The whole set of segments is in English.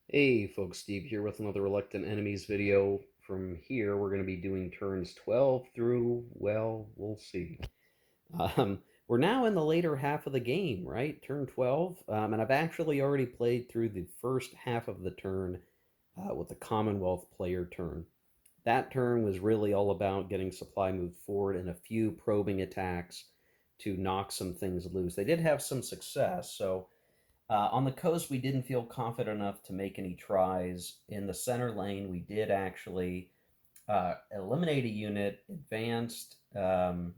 Hey folks, Steve here with another Reluctant Enemies video. From here, we're going to be doing turns 12 through, well, we'll see. We're now in the later half of the game, right? Turn 12. And I've actually already played through the first half of the turn with the Commonwealth player turn. That turn was really all about getting supply moved forward and a few probing attacks to knock some things loose. They did have some success, so on the coast, we didn't feel confident enough to make any tries. In the center lane, we did actually eliminate a unit, advanced, and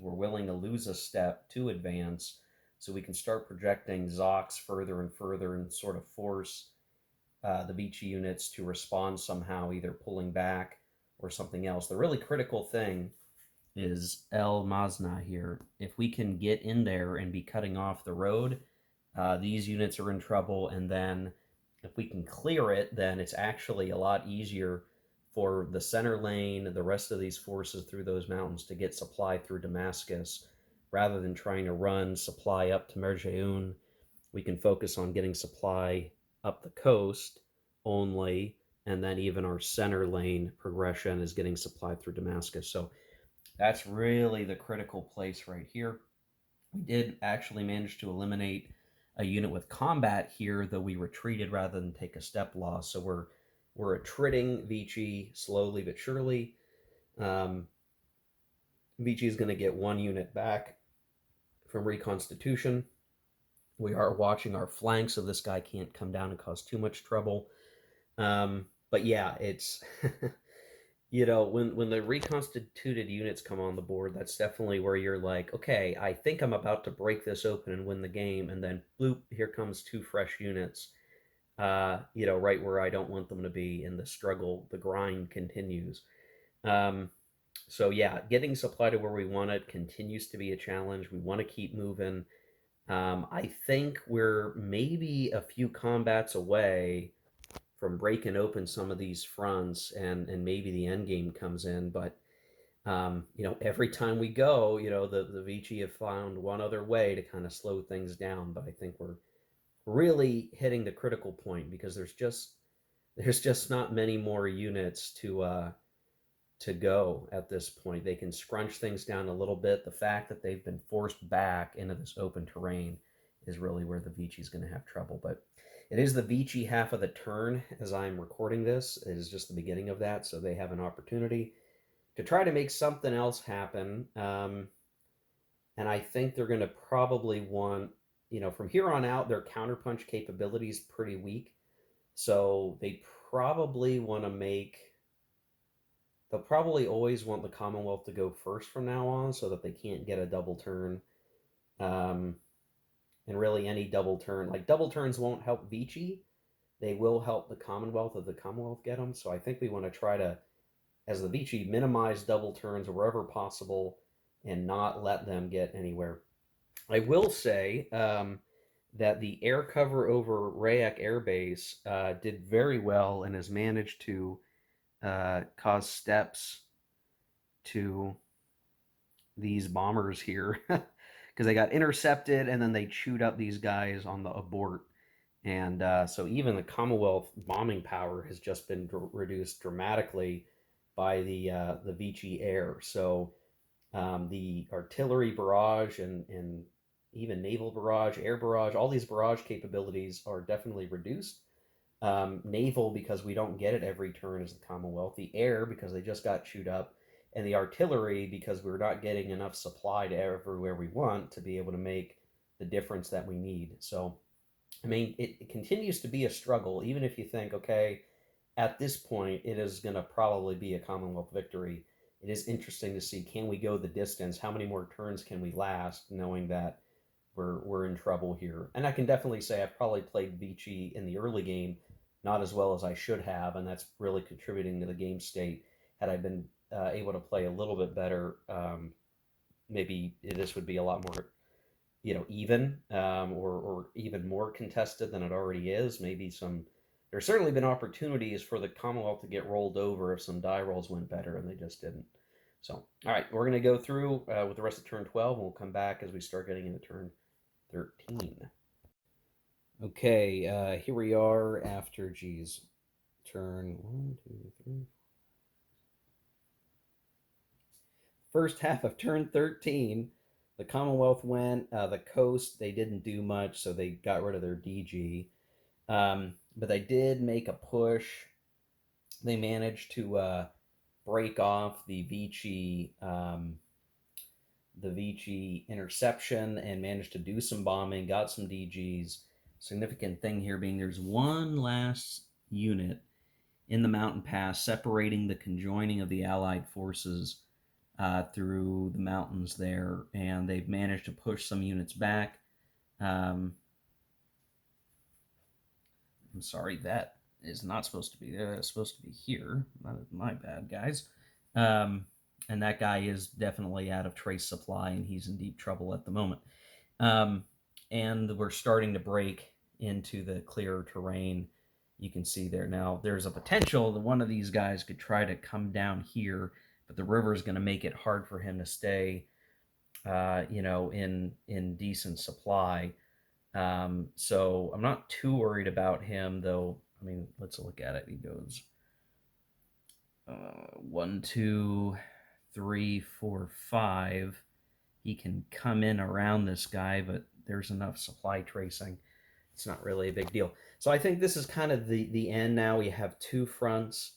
we're willing to lose a step to advance so we can start projecting Zox further and further and sort of force the Vichy units to respond somehow, either pulling back or something else. The really critical thing is El Mazna here. If we can get in there and be cutting off the road, these units are in trouble, and then if we can clear it, then it's actually a lot easier for the center lane, the rest of these forces through those mountains to get supply through Damascus. Rather than trying to run supply up to Merjeun, we can focus on getting supply up the coast only, and then even our center lane progression is getting supply through Damascus. So that's really the critical place right here. We did actually manage to eliminate a unit with combat here, though we retreated rather than take a step loss. So we're attriting Vichy slowly but surely. Vichy is going to get one unit back from reconstitution. We are watching our flanks so this guy can't come down and cause too much trouble. But yeah, it's when the reconstituted units come on the board, that's definitely where you're like, okay, I think I'm about to break this open and win the game, and then bloop, here comes two fresh units. Right where I don't want them to be, and the struggle, the grind continues. Um, so yeah, getting supply to where we want it continues to be a challenge. We want to keep moving. I think we're maybe a few combats away from breaking open some of these fronts, and maybe the end game comes in. But every time we go, the Vichy have found one other way to kind of slow things down. But I think we're really hitting the critical point because there's just not many more units to go at this point. They can scrunch things down a little bit. The fact that they've been forced back into this open terrain is really where the Vichy is going to have trouble. But it is the Vichy half of the turn as I'm recording this. It is just the beginning of that, so they have an opportunity to try to make something else happen. And I think they're going to probably want, from here on out, their counterpunch capability is pretty weak. So probably want to make they'll probably always want the Commonwealth to go first from now on so that they can't get a double turn. Um, and really, any double turn, like double turns won't help Vichy. They will help the Commonwealth if the Commonwealth get them. So I think we want to try to, as the Vichy, minimize double turns wherever possible and not let them get anywhere. I will say that the air cover over Rayak Air Base did very well and has managed to cause steps to these bombers here because they got intercepted and then they chewed up these guys on the abort. And so even the Commonwealth bombing power has just been reduced dramatically by the Vichy air. So the artillery barrage and even naval barrage, air barrage, all these barrage capabilities are definitely reduced. Naval, because we don't get it every turn as the Commonwealth. The air, because they just got chewed up. And the artillery, because we're not getting enough supply to everywhere we want to be able to make the difference that we need. So, I mean, it continues to be a struggle, even if you think, okay, at this point, it is going to probably be a Commonwealth victory. It is interesting to see, can we go the distance? How many more turns can we last, knowing that we're in trouble here? And I can definitely say I've probably played Vichy in the early game not as well as I should have, and that's really contributing to the game state. Had I been able to play a little bit better, maybe this would be a lot more, even or even more contested than it already is. Maybe there's certainly been opportunities for the Commonwealth to get rolled over if some die rolls went better, and they just didn't. So, all right, we're going to go through with the rest of turn 12, and we'll come back as we start getting into turn 13. Okay, here we are after, geez, turn one, two, three. First half of turn 13, the Commonwealth went. The Coast, they didn't do much, so they got rid of their DG. But they did make a push. They managed to break off the Vici interception and managed to do some bombing, got some DGs. Significant thing here being there's one last unit in the mountain pass separating the conjoining of the Allied forces through the mountains there, and they've managed to push some units back. Um, I'm sorry, that is not supposed to be there. It's supposed to be here. My bad, guys. Um, and that guy is definitely out of trace supply, and he's in deep trouble at the moment. Um, and we're starting to break into the clearer terrain. You can see there now. There's a potential that one of these guys could try to come down here, but the river is going to make it hard for him to stay, in decent supply. So I'm not too worried about him, though. I mean, let's look at it. He goes 1, 2, 3, 4, 5. He can come in around this guy, but there's enough supply tracing. It's not really a big deal. So I think this is kind of the end now. We have two fronts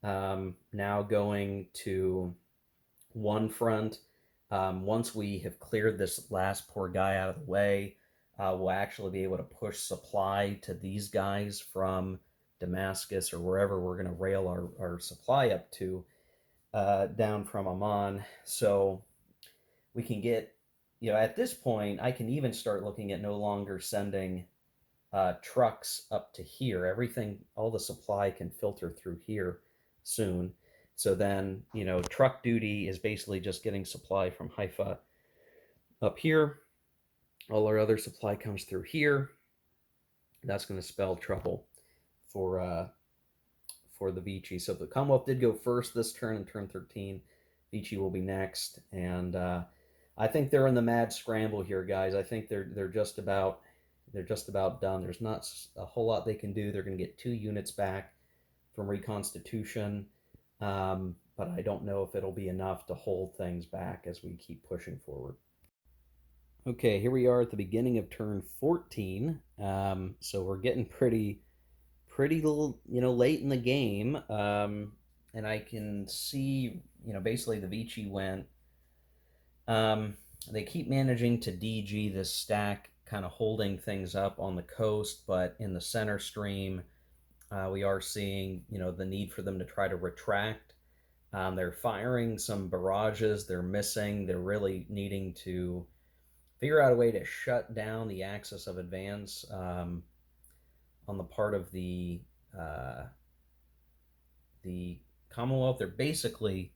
now going to one front. Once we have cleared this last poor guy out of the way, we'll actually be able to push supply to these guys from Damascus or wherever we're going to rail our supply up to, down from Amman. So we can get, at this point, I can even start looking at no longer sending trucks up to here. Everything, all the supply can filter through here soon. So then, truck duty is basically just getting supply from Haifa up here. All our other supply comes through here. That's going to spell trouble for the Vici. So the Commonwealth did go first this turn in turn 13. Vici will be next, and I think they're in the mad scramble here, guys. I think they're just about done. There's not a whole lot they can do. They're going to get 2 units back from reconstitution, but I don't know if it'll be enough to hold things back as we keep pushing forward. Okay, here we are at the beginning of turn 14. So we're getting pretty little, late in the game. And I can see, basically the Vici went. Um, they keep managing to DG this stack, kind of holding things up on the coast, but in the center stream, we are seeing, the need for them to try to retract. They're firing some barrages. They're missing. They're really needing to figure out a way to shut down the axis of advance on the part of the Commonwealth. They're basically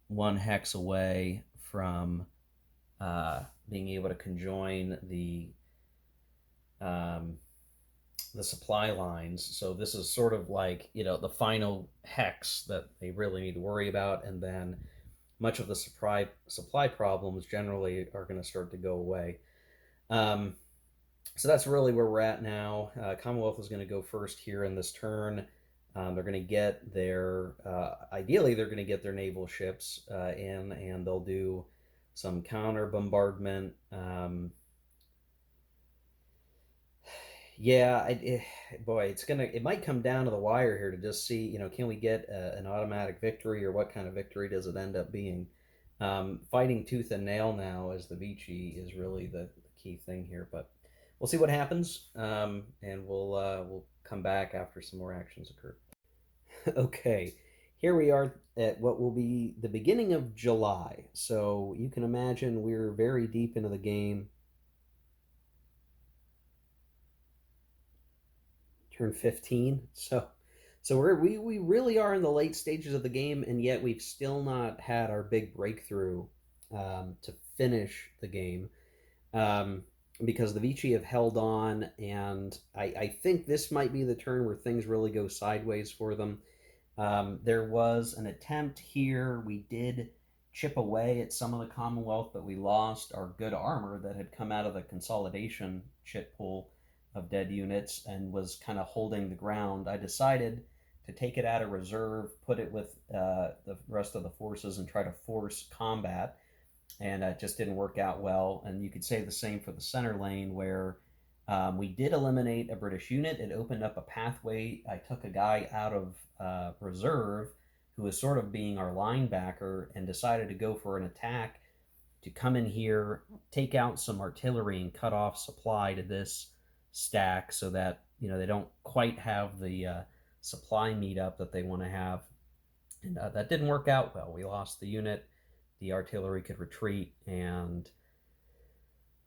1 hex away from being able to conjoin the supply lines. So this is sort of like, the final hex that they really need to worry about, and then much of the supply problems generally are going to start to go away. So that's really where we're at now. Commonwealth is going to go first here in this turn. They're going to get ideally, they're going to get their naval ships in, and they'll do some counter bombardment. Yeah, boy, it might come down to the wire here to just see, can we get an automatic victory, or what kind of victory does it end up being? Fighting tooth and nail now as the Vici is really the key thing here, but we'll see what happens, and we'll come back after some more actions occur. Okay, here we are at what will be the beginning of July. So you can imagine we're very deep into the game. Turn 15. So we really are in the late stages of the game, and yet we've still not had our big breakthrough to finish the game. Because the Vici have held on, and I think this might be the turn where things really go sideways for them. There was an attempt here. We did chip away at some of the Commonwealth, but we lost our good armor that had come out of the consolidation chit pool. of dead units and was kind of holding the ground, I decided to take it out of reserve, put it with the rest of the forces, and try to force combat. And it just didn't work out well. And you could say the same for the center lane, where we did eliminate a British unit. It opened up a pathway. I took a guy out of reserve who was sort of being our linebacker and decided to go for an attack to come in here, take out some artillery, and cut off supply to this stack so that they don't quite have the supply meetup that they want to have. And that didn't work out well. We lost the unit. The artillery could retreat, and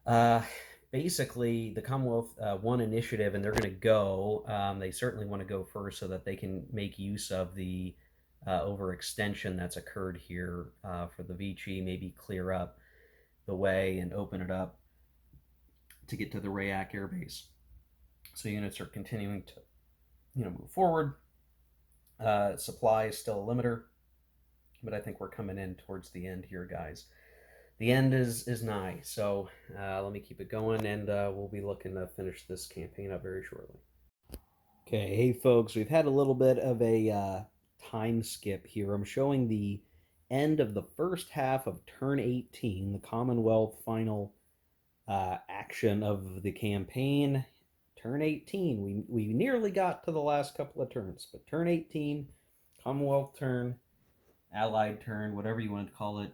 uh, basically the Commonwealth won initiative, and they're going to go. They certainly want to go first so that they can make use of the overextension that's occurred here for the Vichy, maybe clear up the way and open it up to get to the Rayak Air Base. So units are continuing to move forward. Supply is still a limiter, but I think we're coming in towards the end here, guys. The end is nigh, so let me keep it going, and we'll be looking to finish this campaign up very shortly. Okay, hey folks, we've had a little bit of a time skip here. I'm showing the end of the first half of turn 18, the Commonwealth final action of the campaign. Turn 18, we nearly got to the last couple of turns, but turn 18, Commonwealth turn, Allied turn, whatever you want to call it,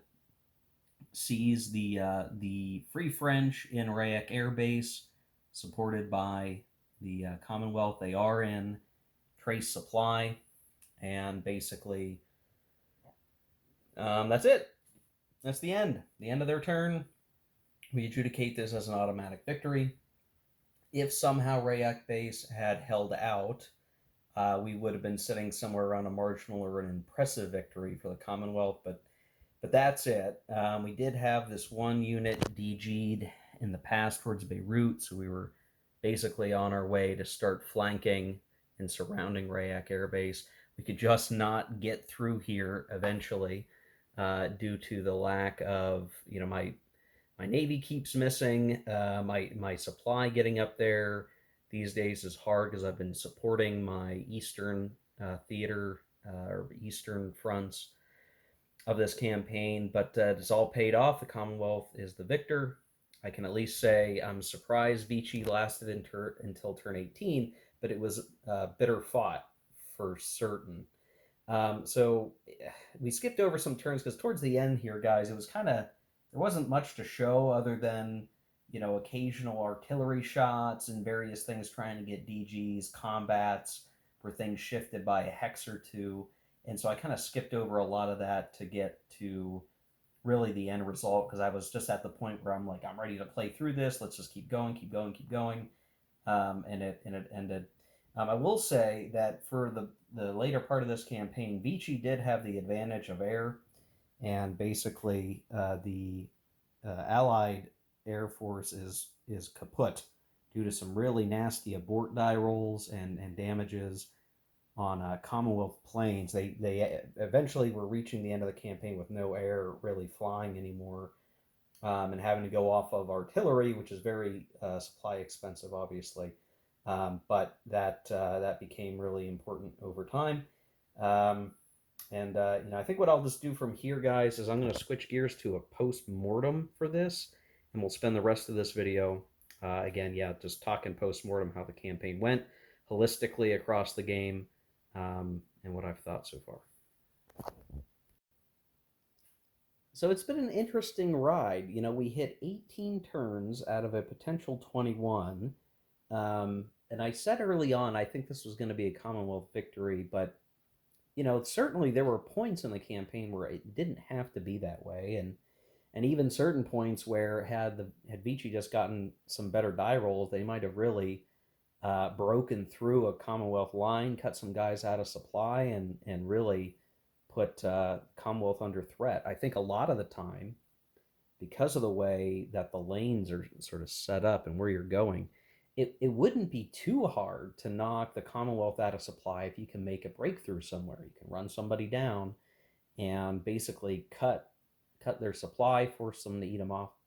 sees the Free French in Rayak Air Base, supported by the Commonwealth. They are in trace supply, and basically that's it. That's the end of their turn. We adjudicate this as an automatic victory. If somehow Rayak Base had held out, we would have been sitting somewhere around a marginal or an impressive victory for the Commonwealth, but that's it. We did have this one unit DG'd in the past towards Beirut, so we were basically on our way to start flanking and surrounding Rayak Air Base. We could just not get through here eventually due to the lack of, my Navy keeps missing, my supply getting up there these days is hard because I've been supporting my Eastern theater or Eastern fronts of this campaign, but it's all paid off. The Commonwealth is the victor. I can at least say I'm surprised Vichy lasted until turn 18, but it was bitter fought for certain. So we skipped over some turns because towards the end here, guys, it was there wasn't much to show other than occasional artillery shots and various things trying to get DGs, combats where things shifted by a hex or two. And so I kind of skipped over a lot of that to get to really the end result, because I was just at the point where I'm like, I'm ready to play through this. Let's just keep going. And it ended. I will say that for the later part of this campaign, Vichy did have the advantage of air, and basically the Allied Air Force is kaput due to some really nasty abort die rolls and damages on Commonwealth planes. They eventually were reaching the end of the campaign with no air really flying anymore, and having to go off of artillery, which is very supply expensive, obviously. But that became really important over time. I think what I'll just do from here, guys, is I'm going to switch gears to a post-mortem for this, and we'll spend the rest of this video, again, just talking post-mortem, how the campaign went, holistically across the game, and what I've thought so far. So it's been an interesting ride. We hit 18 turns out of a potential 21. And I said early on, I think this was going to be a Commonwealth victory, but certainly there were points in the campaign where it didn't have to be that way, and even certain points where had Vichy just gotten some better die rolls, they might have really broken through a Commonwealth line, cut some guys out of supply, and really put Commonwealth under threat. I think a lot of the time, because of the way that the lanes are sort of set up and where you're going, it wouldn't be too hard to knock the Commonwealth out of supply if you can make a breakthrough somewhere. You can run somebody down and basically cut their supply, force them to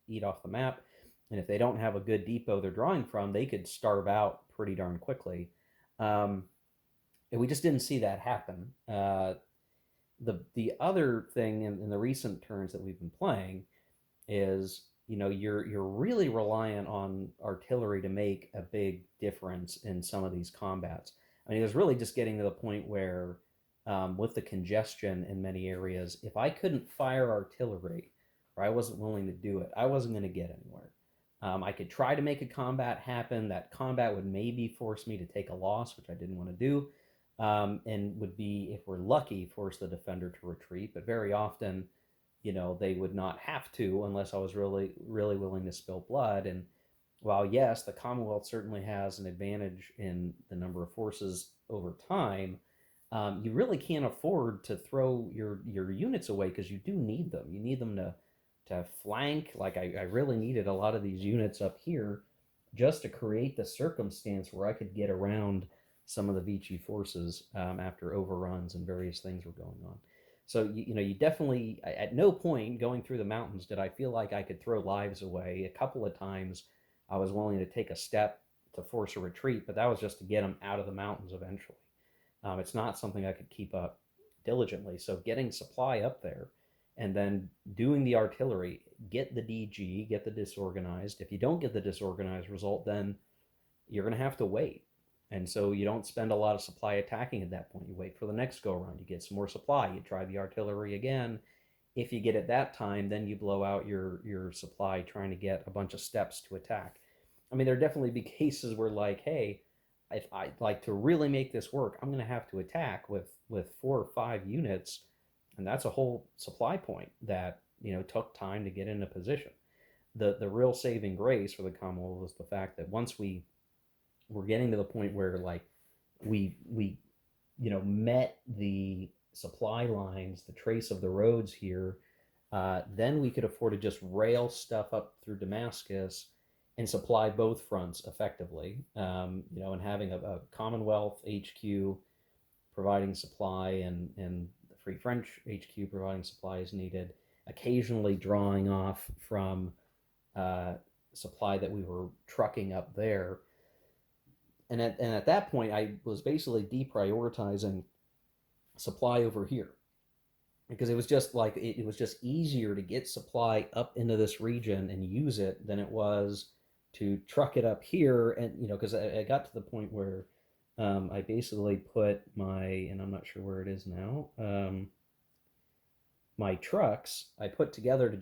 eat off the map. And if they don't have a good depot they're drawing from, they could starve out pretty darn quickly. Um, and we just didn't see that happen. The other thing in the recent turns that we've been playing is, you're really reliant on artillery to make a big difference in some of these combats. I mean, it was really just getting to the point where, with the congestion in many areas, if I couldn't fire artillery, or I wasn't willing to do it, I wasn't going to get anywhere. I could try to make a combat happen. That combat would maybe force me to take a loss, which I didn't want to do, and would be, if we're lucky, force the defender to retreat. But very often, they would not have to unless I was really, really willing to spill blood. And while, yes, the Commonwealth certainly has an advantage in the number of forces over time, you really can't afford to throw your units away because you do need them. You need them to flank. Like I really needed a lot of these units up here just to create the circumstance where I could get around some of the Vichy forces after overruns and various things were going on. So you definitely, at no point going through the mountains did I feel like I could throw lives away. A couple of times I was willing to take a step to force a retreat, but that was just to get them out of the mountains eventually. It's not something I could keep up diligently. So getting supply up there and then doing the artillery, get the DG, get the disorganized. If you don't get the disorganized result, then you're going to have to wait. And so you don't spend a lot of supply attacking at that point. You wait for the next go around. You get some more supply. You try the artillery again. If you get it that time, then you blow out your supply trying to get a bunch of steps to attack. I mean, there definitely be cases where, like, hey, if I'd like to really make this work, I'm going to have to attack with 4 or 5 units, and that's a whole supply point that took time to get into position. The real saving grace for the Commonwealth was the fact that once we're getting to the point where, like, we met the supply lines, the trace of the roads here, then we could afford to just rail stuff up through Damascus and supply both fronts effectively. And having a Commonwealth HQ providing supply, and the Free French HQ providing supply as needed, occasionally drawing off from uh, supply that we were trucking up there. And at that point, I was basically deprioritizing supply over here because it was just like it was just easier to get supply up into this region and use it than it was to truck it up here. And because I got to the point where I basically put my, and I'm not sure where it is now, my trucks I put together to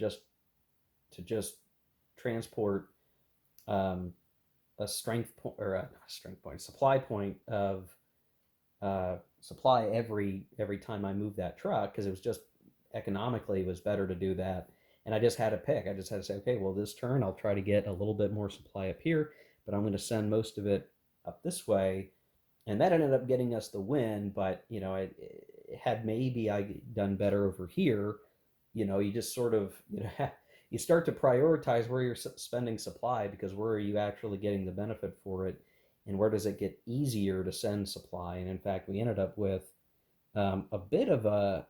just transport um, a strength point, or a strength point, supply point of supply every time I moved that truck, because it was just economically it was better to do that. And I just had to pick. I just had to say, okay, well, this turn I'll try to get a little bit more supply up here, but I'm going to send most of it up this way. And that ended up getting us the win. But had maybe I done better over here, you just sort of you start to prioritize where you're spending supply, because where are you actually getting the benefit for it, and where does it get easier to send supply. And in fact, we ended up with a bit of a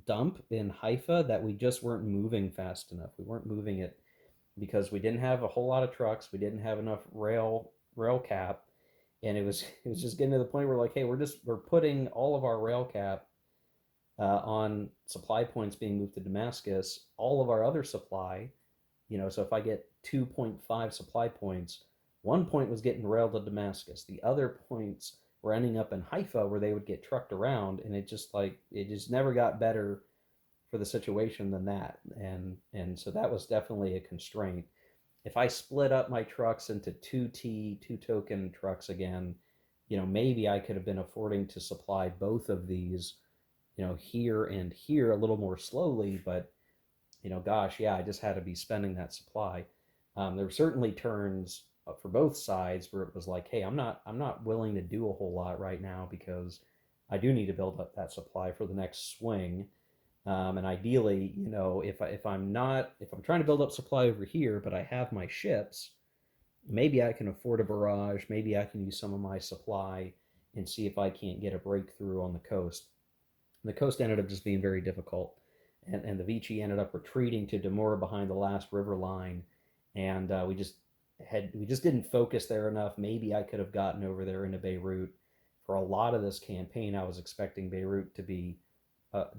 dump in Haifa that we just weren't moving fast enough. We weren't moving it because we didn't have a whole lot of trucks. We didn't have enough rail cap, and it was just getting to the point where, like, hey, we're putting all of our rail cap on supply points being moved to Damascus. All of our other supply, so if I get 2.5 supply points, one point was getting railed to Damascus. The other points were ending up in Haifa, where they would get trucked around, and it just never got better for the situation than that. And so that was definitely a constraint. If I split up my trucks into two token trucks again, maybe I could have been affording to supply both of these, here and here a little more slowly. But gosh, yeah, I just had to be spending that supply. There were certainly turns for both sides where it was like, hey, I'm not willing to do a whole lot right now, because I do need to build up that supply for the next swing. And ideally, if I'm trying to build up supply over here, but I have my ships, maybe I can afford a barrage. Maybe I can use some of my supply and see if I can't get a breakthrough on the coast. The coast ended up just being very difficult, and the Vichy ended up retreating to Demora behind the last river line, and we just didn't focus there enough. Maybe I could have gotten over there into Beirut. For a lot of this campaign, I was expecting Beirut to be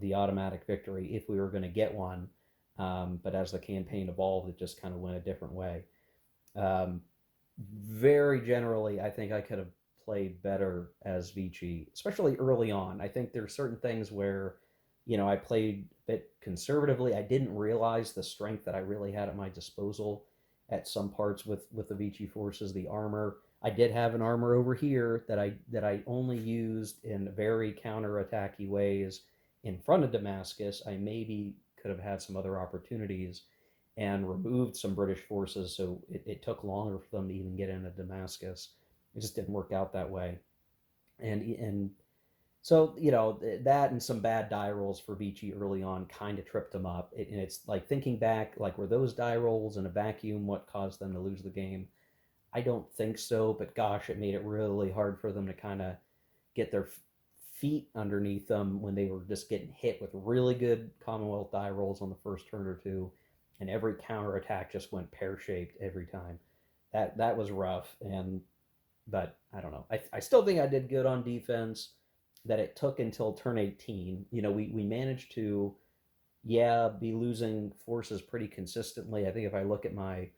the automatic victory if we were going to get one. But as the campaign evolved, it just kind of went a different way. Um, Very generally, I think I could have played better as Vici, especially early on. I think there's certain things where, I played a bit conservatively. I didn't realize the strength that I really had at my disposal at some parts with the Vici forces, the armor. I did have an armor over here that I only used in very counterattacky ways in front of Damascus. I maybe could have had some other opportunities and removed some British forces, so it took longer for them to even get into Damascus. It just didn't work out that way, and so that and some bad die rolls for Vici early on kind of tripped them up. And it's like thinking back, like were those die rolls in a vacuum what caused them to lose the game? I don't think so, but gosh, it made it really hard for them to kind of get their feet underneath them when they were just getting hit with really good Commonwealth die rolls on the first turn or two, and every counterattack just went pear shaped every time. That was rough, but I don't know. I still think I did good on defense. That it took until turn 18. We managed to, yeah, be losing forces pretty consistently. I think if I look at my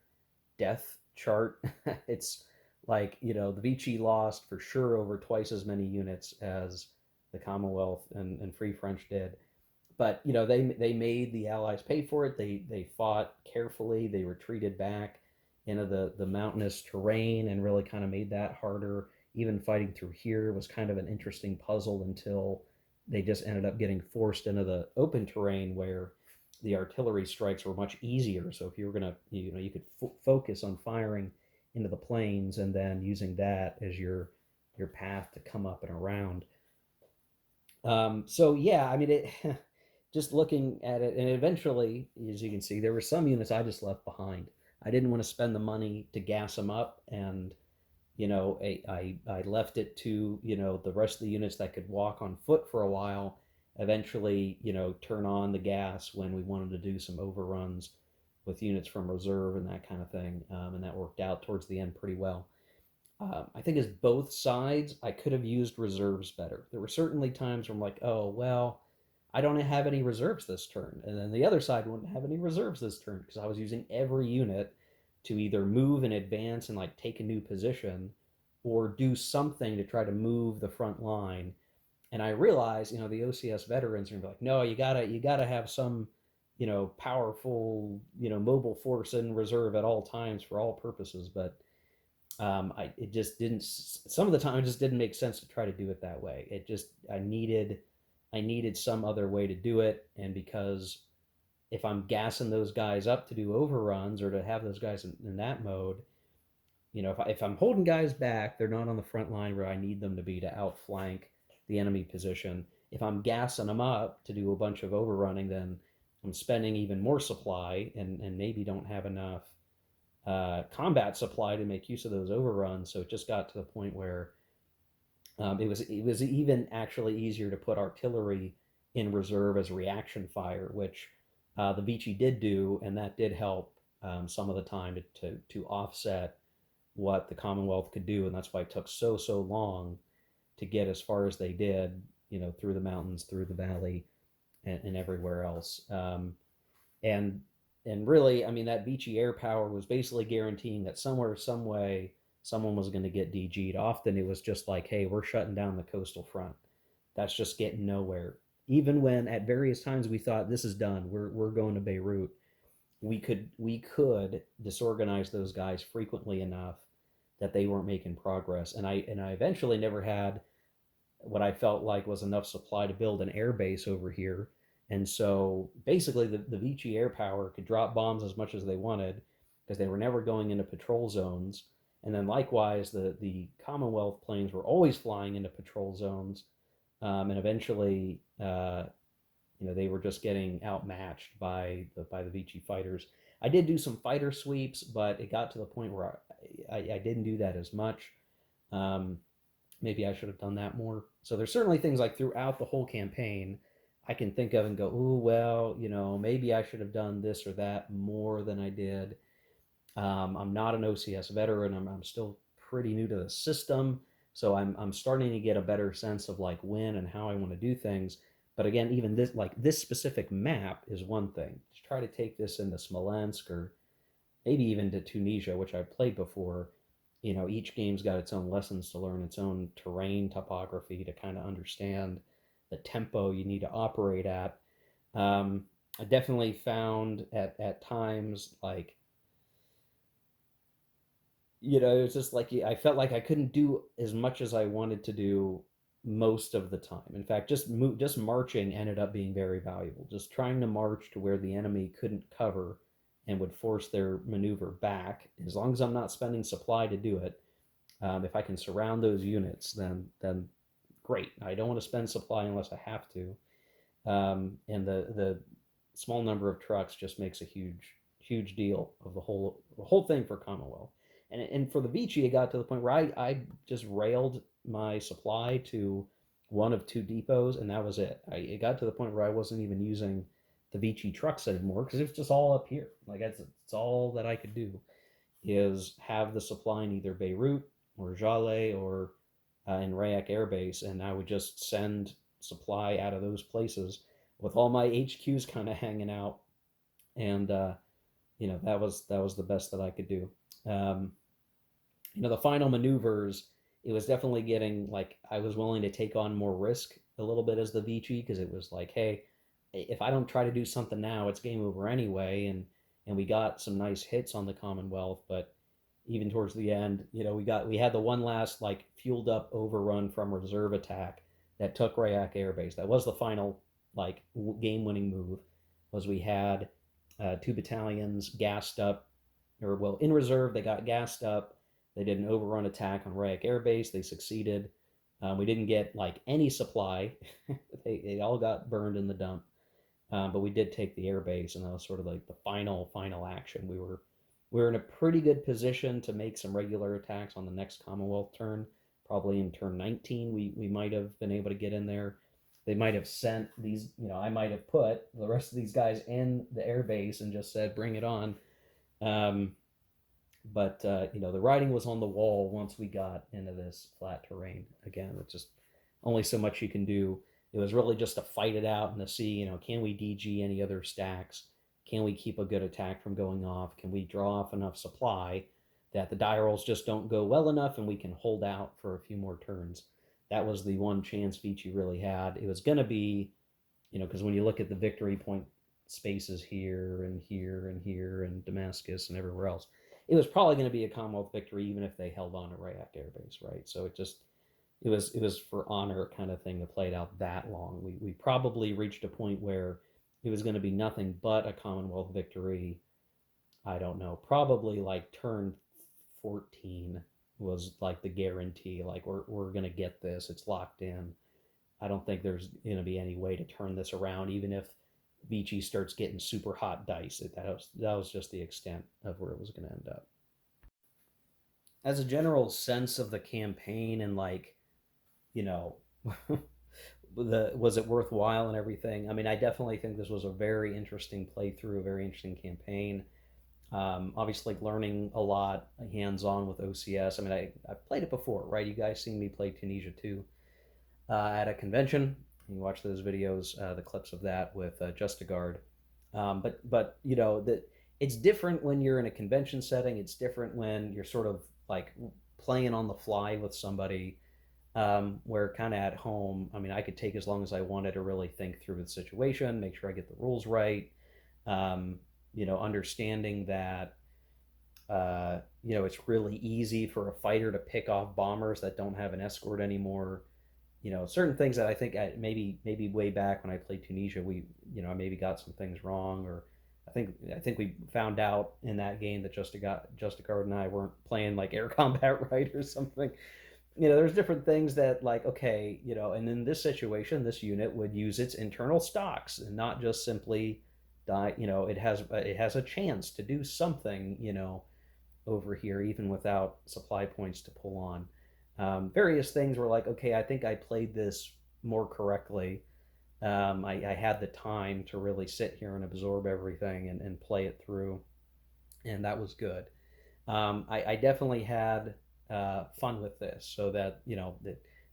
death chart, it's like, the Vichy lost for sure over twice as many units as the Commonwealth and Free French did. But they made the Allies pay for it. They fought carefully. They retreated back into the mountainous terrain and really kind of made that harder. Even fighting through here was kind of an interesting puzzle until they just ended up getting forced into the open terrain where the artillery strikes were much easier. So if you were gonna, you could focus on firing into the plains and then using that as your path to come up and around. So yeah, I mean it. Just looking at it, and eventually, as you can see, there were some units I just left behind. I didn't want to spend the money to gas them up, and I left it to the rest of the units that could walk on foot for a while. Eventually, turn on the gas when we wanted to do some overruns with units from reserve and that kind of thing, and that worked out towards the end pretty well. I think as both sides, I could have used reserves better. There were certainly times where I'm like, oh well, I don't have any reserves this turn, and then the other side wouldn't have any reserves this turn because I was using every unit to either move and advance and like take a new position, or do something to try to move the front line. And I realized, the OCS veterans are gonna be like, no, you gotta have some, powerful, mobile force in reserve at all times for all purposes, but it just didn't. Some of the time, it just didn't make sense to try to do it that way. It just I needed some other way to do it, and because if I'm gassing those guys up to do overruns or to have those guys in that mode, if I'm holding guys back, they're not on the front line where I need them to be to outflank the enemy position. If I'm gassing them up to do a bunch of overrunning, then I'm spending even more supply and maybe don't have enough combat supply to make use of those overruns. So it just got to the point where it was even actually easier to put artillery in reserve as reaction fire, which the Vichy did do, and that did help some of the time to offset what the Commonwealth could do, and that's why it took so long to get as far as they did, through the mountains, through the valley, and everywhere else. And and really, I mean, that Vichy air power was basically guaranteeing that somewhere, some way, someone was going to get DG'd. Often it was just like, hey, we're shutting down the coastal front. That's just getting nowhere. Even when at various times we thought this is done, we're going to Beirut, we could disorganize those guys frequently enough that they weren't making progress. And I eventually never had what I felt like was enough supply to build an air base over here. And so basically, the Vichy air power could drop bombs as much as they wanted because they were never going into patrol zones. And then likewise, the Commonwealth planes were always flying into patrol zones. And eventually, they were just getting outmatched by the Vichy fighters. I did do some fighter sweeps, but it got to the point where I didn't do that as much. Um, Maybe I should have done that more. So there's certainly things like throughout the whole campaign I can think of and go, oh well, maybe I should have done this or that more than I did. I'm not an OCS veteran. I'm still pretty new to the system, so I'm starting to get a better sense of like when and how I want to do things. But again, even this like this specific map is one thing. To try to take this into Smolensk or maybe even to Tunisia, which I've played before. Each game's got its own lessons to learn, its own terrain topography to kind of understand the tempo you need to operate at. Um, I definitely found at times like it's just like I felt like I couldn't do as much as I wanted to do most of the time. In fact, just marching ended up being very valuable. Just trying to march to where the enemy couldn't cover and would force their maneuver back. As long as I'm not spending supply to do it, if I can surround those units, then great. I don't want to spend supply unless I have to. And the small number of trucks just makes a huge deal of the whole thing for Commonwealth. And for the Vichy, it got to the point where I just railed my supply to one of two depots, and that was it. It got to the point where I wasn't even using the Vichy trucks anymore because it's just all up here. Like it's all that I could do is have the supply in either Beirut or Jaleh or in Rayak Air Base, and I would just send supply out of those places with all my HQs kind of hanging out, and that was the best that I could do. Um, the final maneuvers, it was definitely getting like I was willing to take on more risk a little bit as the Vichy because it was like, hey, if I don't try to do something now, it's game over anyway. And we got some nice hits on the Commonwealth, but even towards the end, we had the one last like fueled up overrun from reserve attack that took Rayak Air Base. That was the final like game winning move. Was we had two battalions gassed up, or well in reserve. They got gassed up. They did an overrun attack on Rayak Air Base. They succeeded. We didn't get like any supply. they all got burned in the dump. But we did take the air base, and that was sort of like the final action. We were in a pretty good position to make some regular attacks on the next Commonwealth turn. Probably in turn 19, we might have been able to get in there. They might have sent these, I might have put the rest of these guys in the air base and just said, bring it on. Um, but the writing was on the wall once we got into this flat terrain. Again, it's just only so much you can do. It was really just to fight it out and to see, can we DG any other stacks? Can we keep a good attack from going off? Can we draw off enough supply that the die rolls just don't go well enough and we can hold out for a few more turns? That was the one chance Vici really had. It was going to be, because when you look at the victory point spaces here and here and here and Damascus and everywhere else, it was probably going to be a Commonwealth victory even if they held on to Rayak Air Base, right? So it was for honor kind of thing that played out that long. We probably reached a point where it was going to be nothing but a Commonwealth victory. I don't know, probably like turn 14 was like the guarantee. Like we're going to get this. It's locked in. I don't think there's going to be any way to turn this around, even if Vici starts getting super hot dice. That was just the extent of where it was going to end up. As a general sense of the campaign and like, you know, was it worthwhile and everything? I mean, I definitely think this was a very interesting playthrough, a very interesting campaign. Obviously, learning a lot hands on with OCS. I mean, I played it before, right? You guys seen me play Tunisia too at a convention. You can watch those videos, the clips of that with Justigard. But that it's different when you're in a convention setting. It's different when you're sort of like playing on the fly with somebody. Where kind of at home, I mean, I could take as long as I wanted to really think through the situation, make sure I get the rules right. Understanding that it's really easy for a fighter to pick off bombers that don't have an escort anymore. Certain things that I think maybe way back when I played Tunisia, I maybe got some things wrong, or I think we found out in that game that Justicard and I weren't playing like air combat right or something. There's different things that like, okay, and in this situation, this unit would use its internal stocks and not just simply die. It has a chance to do something, over here, even without supply points to pull on. Various things were like, okay, I think I played this more correctly. I had the time to really sit here and absorb everything and play it through, and that was good. I definitely had fun with this. So that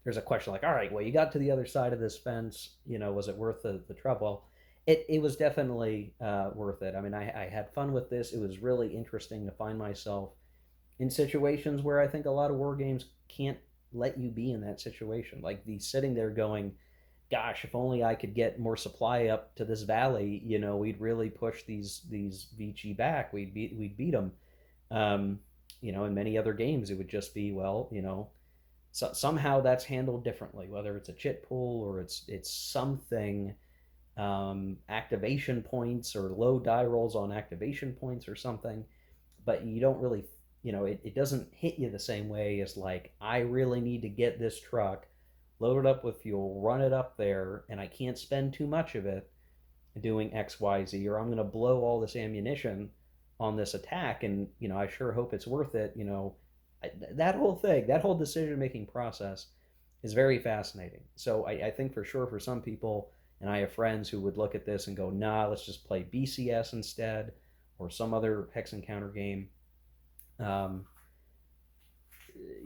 there's a question like, all right, well, you got to the other side of this fence. Was it worth the trouble? It was definitely worth it. I mean, I had fun with this. It was really interesting to find myself in situations where I think a lot of war games can't let you be in that situation. Like the sitting there going, gosh, if only I could get more supply up to this valley, we'd really push these Vici back. We'd beat them. Um, in many other games, it would just be, well, somehow that's handled differently, whether it's a chit pool or it's something, activation points or low die rolls on activation points or something. But you don't really, it doesn't hit you the same way as like, I really need to get this truck loaded up with fuel, run it up there, and I can't spend too much of it doing XYZ, or I'm going to blow all this ammunition on this attack, and I sure hope it's worth it. That whole thing, that whole decision making process is very fascinating. So I think for sure for some people, and I have friends who would look at this and go, nah, let's just play BCS instead, or some other hex encounter game. Um,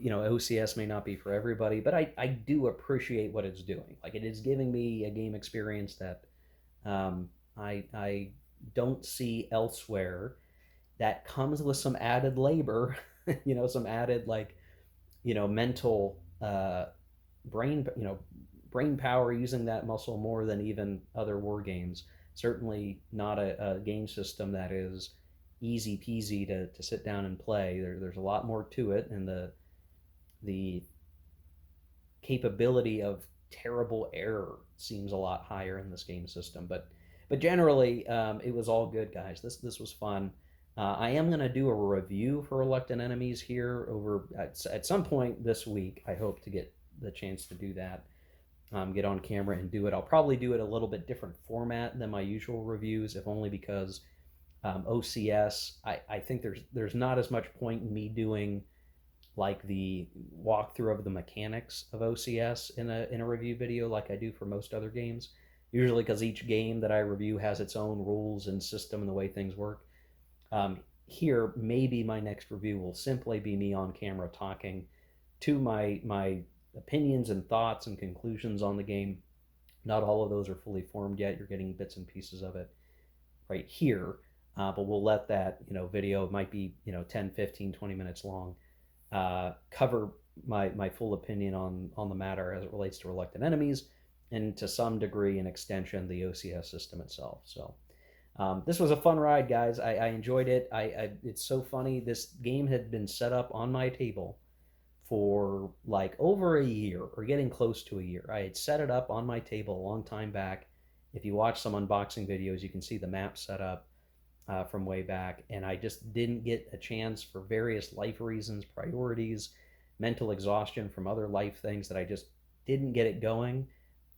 OCS may not be for everybody, but I do appreciate what it's doing. Like, it is giving me a game experience that I don't see elsewhere, that comes with some added labor, some added, like, mental, brain, brain power, using that muscle more than even other war games. Certainly not a game system that is easy peasy to sit down and play. There's a lot more to it, and the capability of terrible error seems a lot higher in this game system. But generally, it was all good, guys. This was fun. I am going to do a review for Reluctant Enemies here over at some point this week. I hope to get the chance to do that. Get on camera and do it. I'll probably do it a little bit different format than my usual reviews, if only because OCS. I think there's not as much point in me doing like the walkthrough of the mechanics of OCS in a review video like I do for most other games. Usually, because each game that I review has its own rules and system and the way things work. Here, maybe my next review will simply be me on camera talking to my opinions and thoughts and conclusions on the game. Not all of those are fully formed yet. You're getting bits and pieces of it right here. But we'll let that video, it might be 10, 15, 20 minutes long, cover my full opinion on the matter as it relates to Reluctant Enemies, and to some degree an extension the OCS system itself. So this was a fun ride, guys. I enjoyed it. It's so funny. This game had been set up on my table for like over a year, or getting close to a year. I had set it up on my table a long time back. If you watch some unboxing videos, you can see the map set up from way back, and I just didn't get a chance for various life reasons, priorities, mental exhaustion from other life things, that I just didn't get it going.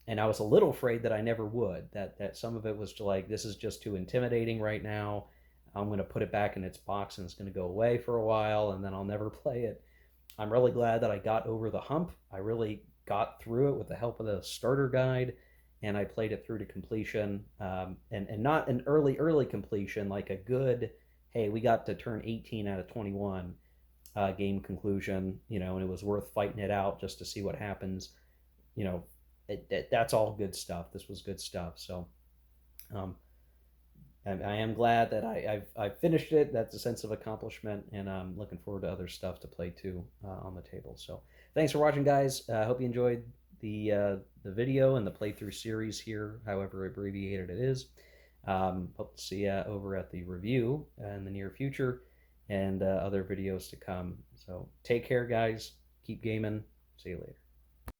And I was a little afraid that I never would, that some of it was like, this is just too intimidating right now. I'm going to put it back in its box and it's going to go away for a while and then I'll never play it. I'm really glad that I got over the hump. I really got through it with the help of the starter guide, and I played it through to completion, and not an early completion, like a good, hey, we got to turn 18 out of 21 game conclusion, and it was worth fighting it out just to see what happens. That's all good stuff. This was good stuff. So um, I am glad that I've finished it. That's a sense of accomplishment, and I'm looking forward to other stuff to play too on the table. So thanks for watching, guys. I hope you enjoyed the video and the playthrough series here, however abbreviated it is. Hope to see you over at the review in the near future, and other videos to come. So take care, guys. Keep gaming. See you later.